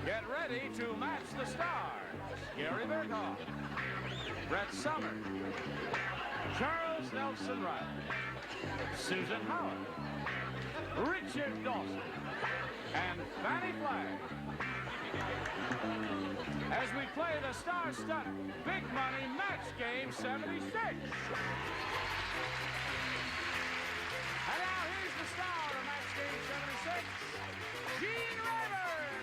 Get ready to match the stars. Gary Burghoff, Brett Summers, Charles Nelson Reilly, Susan Howard, Richard Dawson, and Fannie Flagg. As we play the star-studded Big Money Match Game 76. And now here's the star of Match Game 76, Gene Rayburn.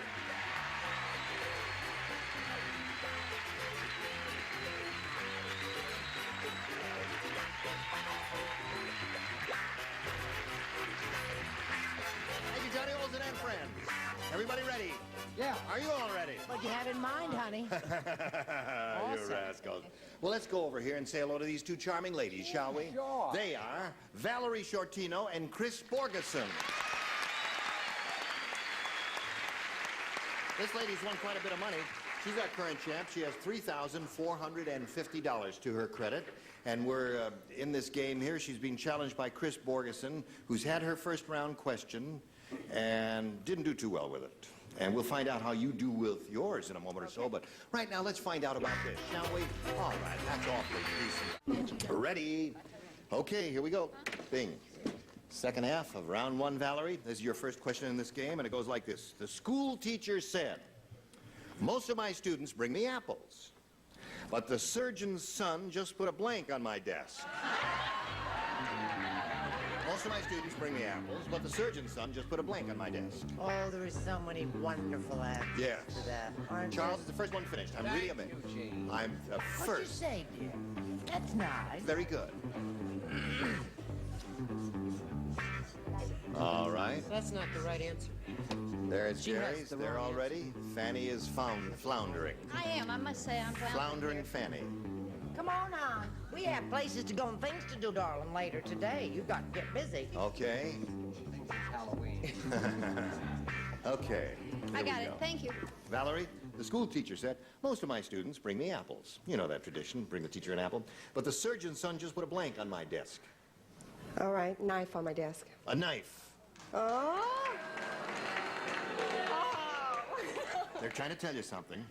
Thank you, Johnny Olsen and friends. Everybody ready? Yeah. Are you all ready? What you have in mind, honey? You rascals. Well, let's go over here and say hello to these two charming ladies, shall we? Sure. They are Valerie Shortino and Chris Borgeson. This lady's won quite a bit of money. She's our current champ. She has $3,450 to her credit. And we're in this game here. She's being challenged by Chris Borgeson, who's had her first round question and didn't do too well with it. And we'll find out how you do with yours in a moment or so. But right now, let's find out about this, shall we? All right, that's awfully decent. Ready? Okay, here we go. Bing. Second half of round one, Valerie. This is your first question in this game, and it goes like this. The school teacher said, most of my students bring me apples, but the surgeon's son just put a blank on my desk. Most of my students bring me apples, but the surgeon's son just put a blank on my desk. Oh, there are so many wonderful answers Yes. to that, aren't Charles there? is the first one finished. I'm reading a bit. I'm What'd you first. say, dear? That's nice. Very good. All right. That's not the right answer. There's She has Gary's. the They're wrong all ready. Fannie is floundering. I am. I must say I'm Floundering Fannie. Come on now. We have places to go and things to do, darling, later today. You've got to get busy. Okay. Halloween. Okay. I Here got we it. go. Thank you. Valerie, the school teacher said, most of my students bring me apples. You know that tradition, bring the teacher an apple. But the surgeon's son just put a blank on my desk. All right, knife on my desk. A knife. Oh! They're trying to tell you something.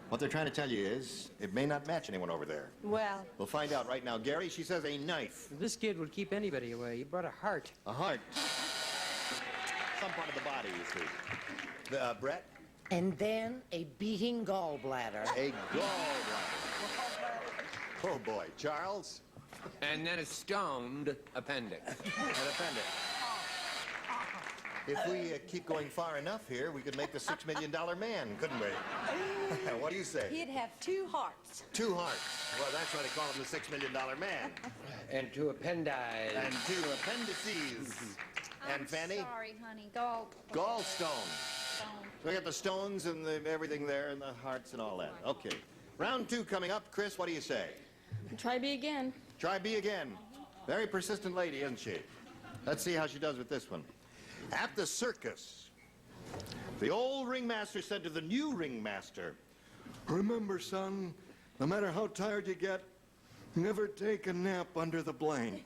What they're trying to tell you is, it may not match anyone over there. Well, We'll find out right now. Gary, she says a knife. This kid would keep anybody away. He brought a heart. A heart. Some part of the body, you see. Brett? And then a beating gallbladder. A gallbladder. Oh, boy. Charles? And then a stoned appendix. An appendix. If we keep going far enough here, we could make the $6 million man, couldn't we? What do you say? He'd have 2 hearts. 2 hearts. Well, that's why they call him the $6 million man. And two appendices. And 2 appendices. And Fannie? Sorry, honey. Gallstone. So we got the stones and everything there, and the hearts and all that. Okay. Round 2 coming up. Chris, what do you say? try B again. Try B again. Very persistent lady, isn't she? Let's see how she does with this one. At the circus, the old ringmaster said to the new ringmaster, remember, son, no matter how tired you get, never take a nap under the blank.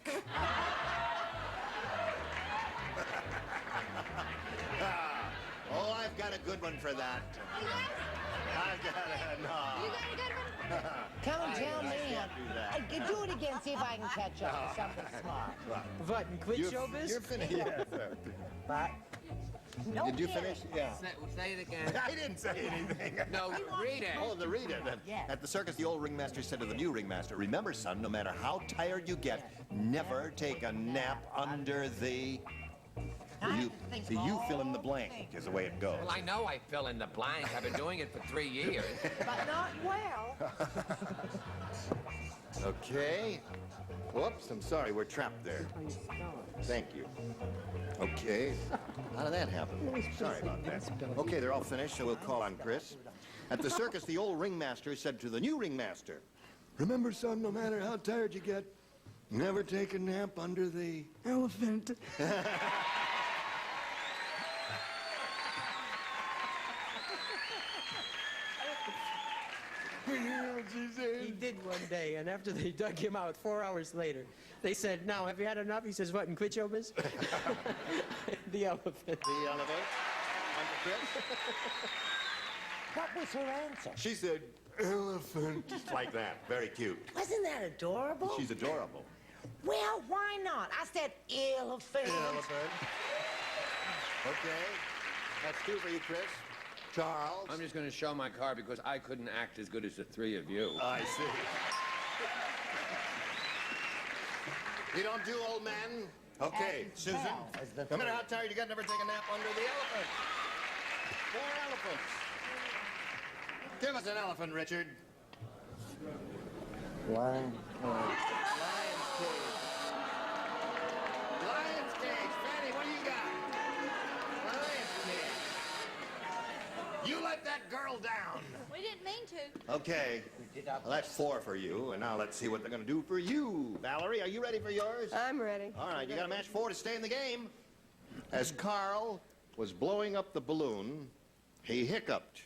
Oh, I've got a good one for that. I've got a, no. You got a good one? Come and tell me. can't do that. Do it again, see if I can catch up with something smart. What, and quit showbiz? You're finished. Yes, sir. But no Did you kidding. finish? Yeah. Say it again. I didn't say anything. No, read it. Oh, the read it. Yeah. At the circus, the old ringmaster said to the new ringmaster, remember, son, no matter how tired you get, never take a nap under the... You fill in the blank is the way it goes. Well, I know I fill in the blank. I've been doing it for 3 years. But not well. Okay. Whoops, I'm sorry, we're trapped there. Thank you. Okay. How did that happen? Sorry about that. Okay, they're all finished, so we'll call on Chris. At the circus, the old ringmaster said to the new ringmaster, remember, son, no matter how tired you get, never take a nap under the... Elephant. He did one day, and after they dug him out 4 hours later, they said, now, have you had enough? He says, what, and quit showbiz? The elephant. The elephant. Under Chris. What was her answer? She said, elephant. Just like that. Very cute. Wasn't that adorable? She's adorable. Well, why not? I said elephant. Elephant. Okay. That's two for you, Chris. Charles. I'm just going to show my card because I couldn't act as good as the three of you. I see. You don't do old men? Okay, And Susan. Val is the No matter third. how tired you get, never take a nap under the elephant. 4 elephants. Give us an elephant, Richard. One. Lion's cage. Lion's cage. Fannie, what do you got? Lion's cage. You let that girl down. We didn't mean to. Okay. Well, that's 4 for you, and now let's see what they're going to do for you. Valerie, are you ready for yours? I'm ready. All right, you got to match 4 to stay in the game. As Carl was blowing up the balloon, he hiccuped.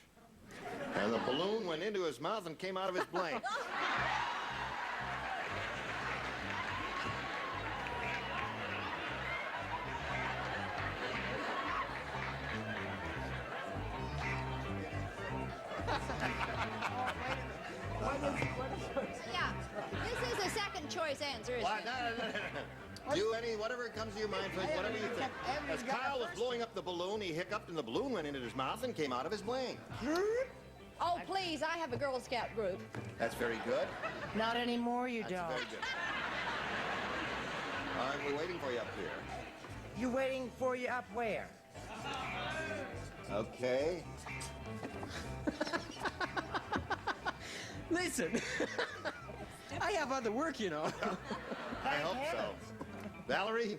And the balloon went into his mouth and came out of his blank. Yeah, this is a second choice answer, isn't What? it? No. Do whatever comes to your mind, Fred, whatever you think. As Kyle was blowing up the balloon, he hiccuped and the balloon went into his mouth and came out of his blank. Oh, please, I have a Girl Scout group. That's very good. Not anymore, you That's don't. very good. All right, we're waiting for you up here. You waiting for you up where? Okay. Listen, I have other work, you know. I hope so. Valerie?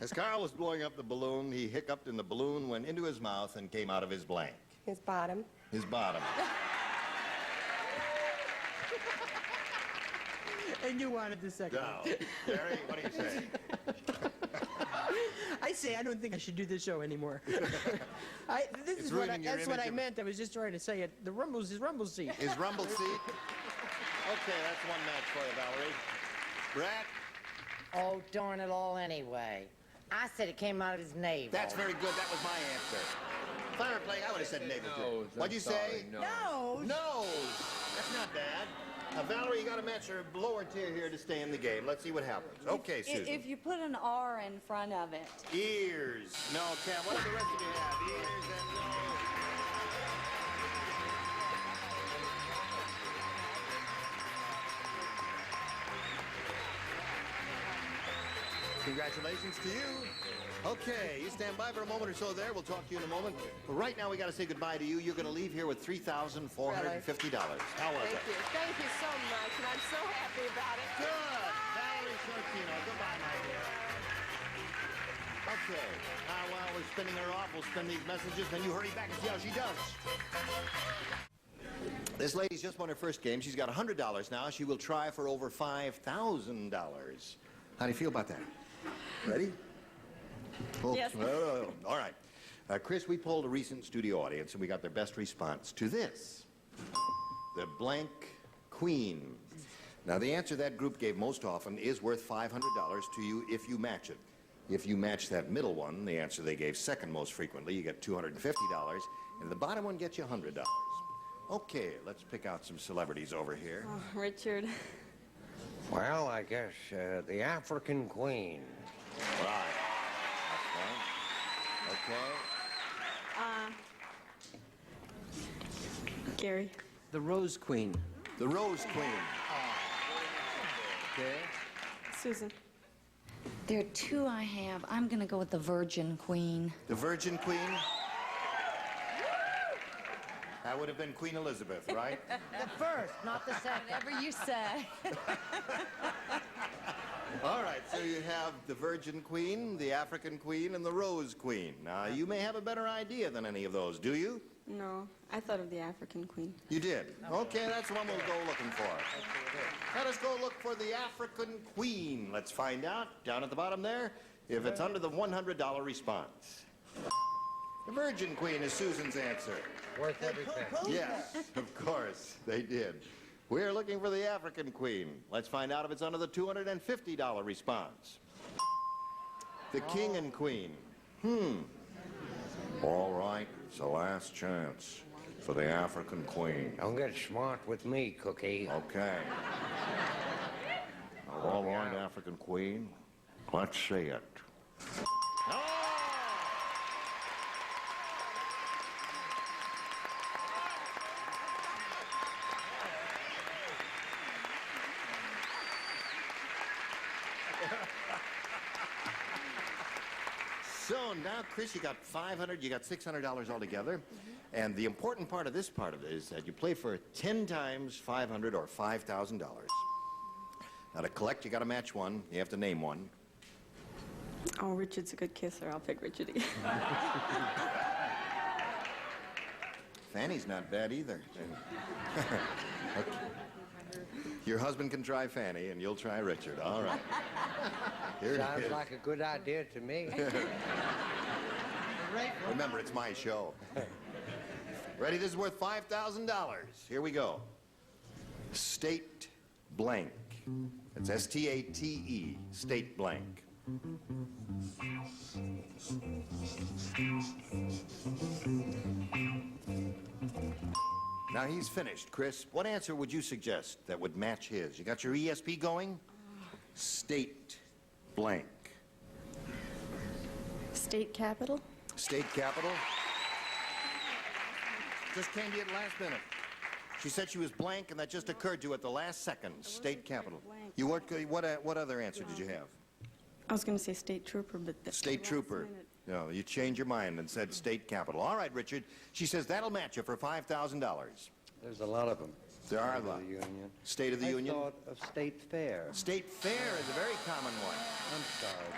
As Carl was blowing up the balloon, he hiccuped and the balloon went into his mouth and came out of his blank. His bottom. His bottom. And you wanted the second Now, one. Gary, what do you say? I say I don't think I should do this show anymore. It's ruining your That's what image I of- meant. I was just trying to say it. The Rumble's his Rumble seat. His rumble seat? Okay, that's one match for you, Valerie. Brett? Oh, darn it all anyway. I said it came out of his navel. That's very good. That was my answer. If I were playing, I would have said navel. Nose, What'd you I'm sorry, say? nose. Nose. That's not bad. Valerie, you got to match her lower tier here to stay in the game. Let's see what happens. Okay, Susan. If you put an R in front of it. Ears. No, Cam. What do the rest of you have? Ears and nose. Congratulations to you. Okay, you stand by for a moment or so there. We'll talk to you in a moment. But right now, we got to say goodbye to you. You're going to leave here with $3,450. How was Thank it? you. Thank you so much, and I'm so happy about it. Good. Valerie Sortino. Goodbye, my dear. Okay. Now, while we're spinning her off, we'll spin these messages, then you hurry back and see how she does. This lady's just won her first game. She's got $100 now. She will try for over $5,000. How do you feel about that? Ready? Oh, Yes. all right. Chris, we polled a recent studio audience, and we got their best response to this. The blank queen. Now, the answer that group gave most often is worth $500 to you if you match it. If you match that middle one, the answer they gave second most frequently, you get $250, and the bottom one gets you $100. Okay, let's pick out some celebrities over here. Oh, Richard. Well, I guess the African Queen. Right. That's fine. Okay. Gary. The Rose Queen. The Rose Queen. Okay. Susan. There are two I have. I'm going to go with the Virgin Queen. The Virgin Queen. That would have been Queen Elizabeth, right? The first, not the second. Whatever you say. All right, so you have the Virgin Queen, the African Queen, and the Rose Queen. Now, you may have a better idea than any of those, do you? No, I thought of the African Queen. You did? Okay, that's the one we'll go looking for. Let us go look for the African Queen. Let's find out, down at the bottom there, if it's under the $100 response. The Virgin Queen is Susan's answer. Worth every penny. Yes, of course, they did. We're looking for the African Queen. Let's find out if it's under the $250 response. The King and Queen. All right, it's the last chance for the African Queen. Don't get smart with me, Cookie. Okay. All right, African Queen. Let's see it. So now, Chris, you got $500, you got $600 altogether. And the important part of it is that you play for 10 times $500 or $5,000. Now to collect, you got to match one. You have to name one. Oh, Richard's a good kisser. I'll pick Richard again. Fannie's not bad either. Okay. Your husband can try Fannie, and you'll try Richard. All right. Here Sounds it is. like a good idea to me. Remember, it's my show. Ready? This is worth $5,000. Here we go. State blank. It's S-T-A-T-E. State blank. Now he's finished. Chris, what answer would you suggest that would match his? You got your ESP going? State blank. State capital? State capital? Just came to you at the last minute. She said she was blank, and that just occurred to you at the last second. State capital. blank. You weren't. What other answer did you have? I was going to say state trooper, but... State trooper. No, you changed your mind and said state capital. All right, Richard. She says that'll match you for $5,000. There's a lot of them. There are a State lot. of the Union. State of the I Union. thought of State Fair. State Fair is a very common one. I'm sorry,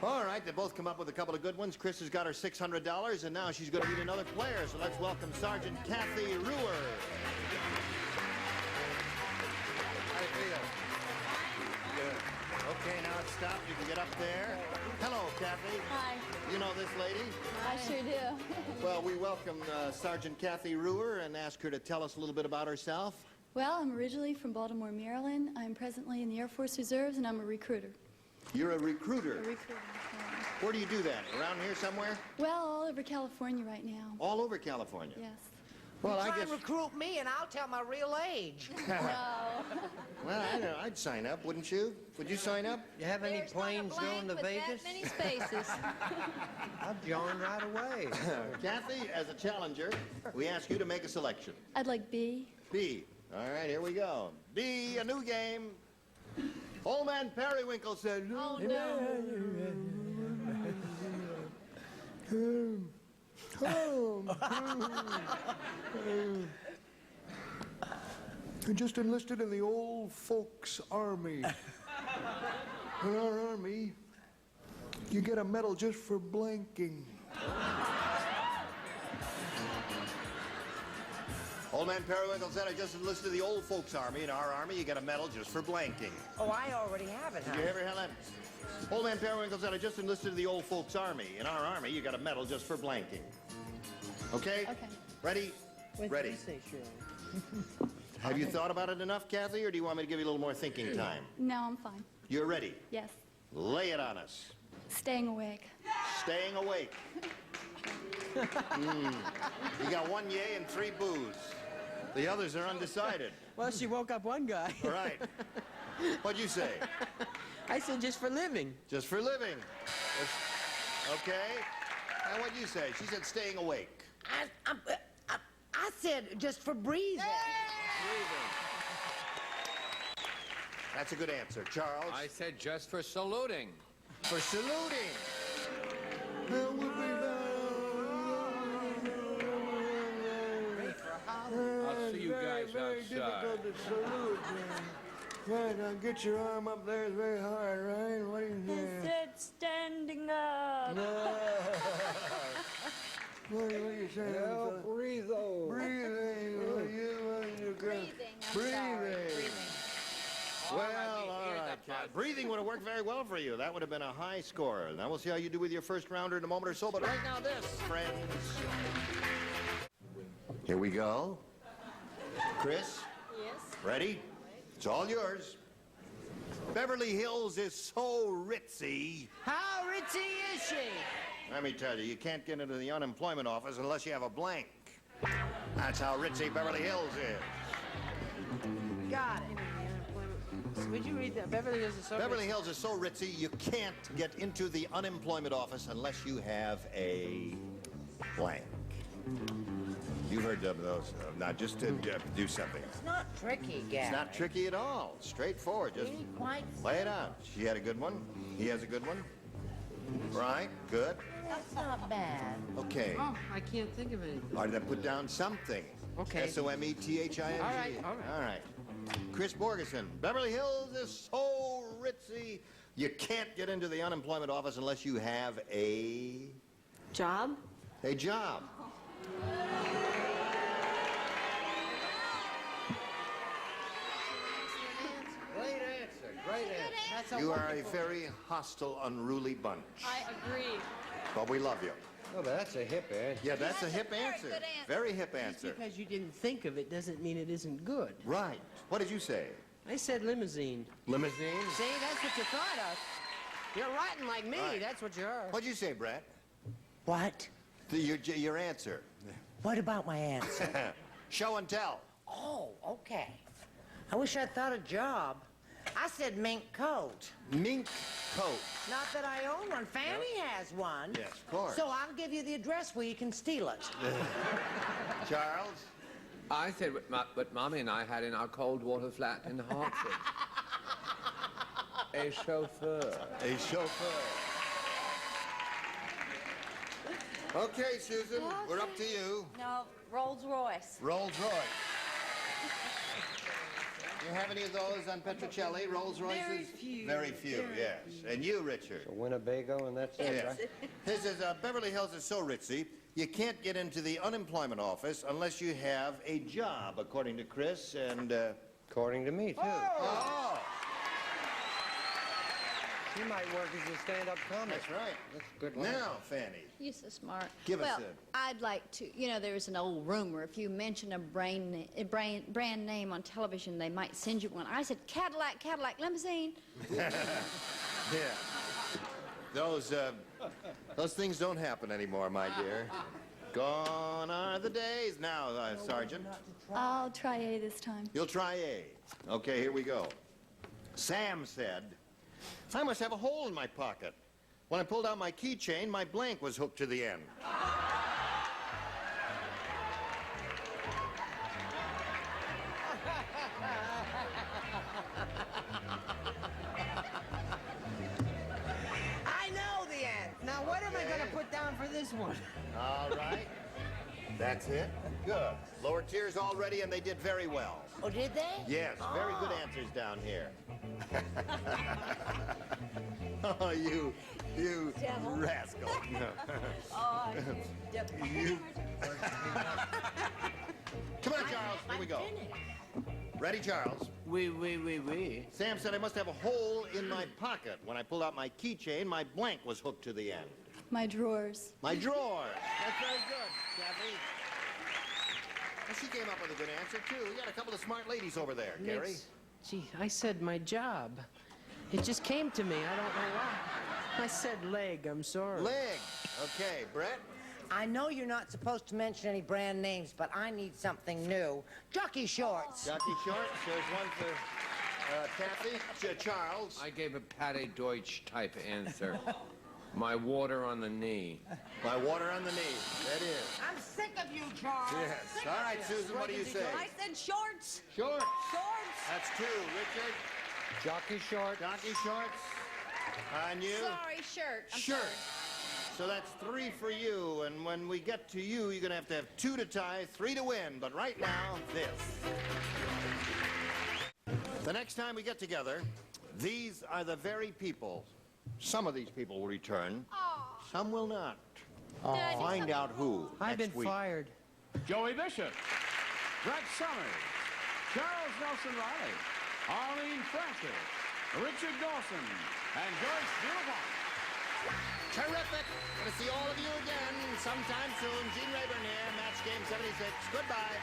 Bob. All right, they both come up with a couple of good ones. Chris has got her $600, and now she's going to meet another player. So let's welcome Sergeant Kathy Ruhr. How do you feel? Good. Okay, now it's stopped. You can get up there. Hello, Kathy. Hi. You know this lady? I sure do. Well, we welcome Sergeant Kathy Ruhr and ask her to tell us a little bit about herself. Well, I'm originally from Baltimore, Maryland. I'm presently in the Air Force Reserves, and I'm a recruiter. You're a recruiter. A recruiter. Where do you do that? Around here somewhere? Well, all over California right now. All over California. Yes. Well, I Try guess. and recruit me, and I'll tell my real age. No. Well, I know. I'd sign up, wouldn't you? Would you sign up? You have any There's not a planes blank going to with Vegas? that many spaces. I'll join right away. Kathy, as a challenger, we ask you to make a selection. I'd like B. B. All right, here we go. B, a new game. Old man Periwinkle said, Oh, no. I just enlisted in the old folks' army. In our army, you get a medal just for blanking. Old man Periwinkle said, I just enlisted the old folks army. In our army, you get a medal just for blanking. Oh, I already have it, Did huh? you ever hear that? Old man Periwinkle said, I just enlisted the old folks army. In our army, you got a medal just for blanking. Okay? Okay. Ready? Ready. Have you thought about it enough, Kathy, or do you want me to give you a little more thinking time? No, I'm fine. You're ready. Yes. Lay it on us. Staying awake. Staying awake. You got 1 yay and 3 boos. The others are undecided. Well, she woke up one guy. All right. What'd you say? I said just for living. Just for living. Okay. And what'd you say? She said staying awake. I said just for breathing. Breathing. That's a good answer. Charles? I said just for saluting. For saluting. I'll see you guys outside. Right, now get your arm up there. It's very hard, right? What do you think? said standing up. What are you saying? Well, breathe over. Breathing. Breathing. Breathing. Well, all right, Kat. Breathing would have worked very well for you. That would have been a high score. Now we'll see how you do with your first rounder in a moment or so. But right now, this, friends. Here we go. Chris? Yes. Ready? It's all yours. Beverly Hills is so ritzy. How ritzy is she? Let me tell you, you can't get into the unemployment office unless you have a blank. That's how ritzy Beverly Hills is. Got it. Would you read that? Beverly Hills is so Beverly rich. Hills is so ritzy, you can't get into the unemployment office unless you have a blank. You've heard of those. Now, just to do something. It's not tricky, Gary. It's not tricky at all. Straightforward. Just Really quite lay it out. She had a good one. He has a good one. Right? Good. That's not bad. Okay. Oh, I can't think of anything. All right, then put down something. Okay. S-O-M-E-T-H-I-N-G. All right. All right. Chris Borgeson. Beverly Hills is so ritzy, you can't get into the unemployment office unless you have a Job? job. Great answer. Great answer. You are a very hostile, unruly bunch. I agree. But we love you. Oh, but that's a hip answer. Yeah, that's a hip answer. Very hip Just answer. because you didn't think of it doesn't mean it isn't good. Right. What did you say? I said limousine. Limousine? See, that's what you thought of. You're writing like me. Right. That's what you are. What'd you say, Brett? What? Your answer. What about my answer? Show and tell. Oh, okay. I wish I'd thought of job. I said mink coat. Mink coat. Not that I own one. Fannie has one. Yes, of course. So I'll give you the address where you can steal it. Charles? I said what Mommy and I had in our cold water flat in Hartford. A chauffeur. A chauffeur. Okay, Susan, we're up to you. No, Rolls Royce. Rolls Royce. You have any of those on Petrocelli, Rolls Royces? Very few. Very few, yes. And you, Richard? A Winnebago, and that's it, right? His is, Beverly Hills is so ritzy, you can't get into the unemployment office unless you have a job, according to Chris, and, According to me, too. Oh! She might work as a stand-up comic. That's right. That's a good line. Now, Fannie. You're so smart. Give us well, I'd like to, there's an old rumor, if you mention a brand name on television, they might send you one. I said, Cadillac limousine. Yeah. Those things don't happen anymore, my dear. Gone are the days. Now, Sergeant. I'll try A this time. You'll try A. Okay, here we go. Sam said, I must have a hole in my pocket. When I pulled out my keychain, my blank was hooked to the end. I know the answer. Now, what am I going to put down for this one? All right. That's it. Good. Lower tiers all ready, and they did very well. Oh, did they? Yes, very good answers down here. Oh, you Devil. rascal. Oh, You. Come on, Charles. Here we go. Ready, Charles? Oui. Sam said I must have a hole in my pocket. When I pulled out my keychain, my blank was hooked to the end. My drawers. My drawer. That's very good, Kathy. Well, she came up with a good answer, too. You got a couple of smart ladies over there, Gary. Gee, I said my job. It just came to me. I don't know why. I said leg. I'm sorry. Leg. Okay, Brett? I know you're not supposed to mention any brand names, but I need something new. Jockey shorts. Jockey shorts. There's one for Kathy. Charles. I gave a Patty Deutsch type answer. My water on the knee. My water on the knee. That is. I'm sick of you, Charles. Yes. Sick All of right, you. Susan, what do you say? I said shorts. Shorts. Shorts. That's two. Richard? Jockey short. Jockey shorts. And you? Sorry, shirt. I'm Shirt. sorry. So that's 3 for you, and when we get to you, you're going to have 2 to tie, 3 to win. But right now, this. The next time we get together, these are the very people. Some of these people will return. Some will not. Find out who I've been next week. fired. Joey Bishop, Brett Summers, Charles Nelson Reilly, Arlene Francis, Richard Dawson, and Joyce Burghoff. Terrific. Going to see all of you again sometime soon. Gene Rayburn here, Match Game 76. Goodbye.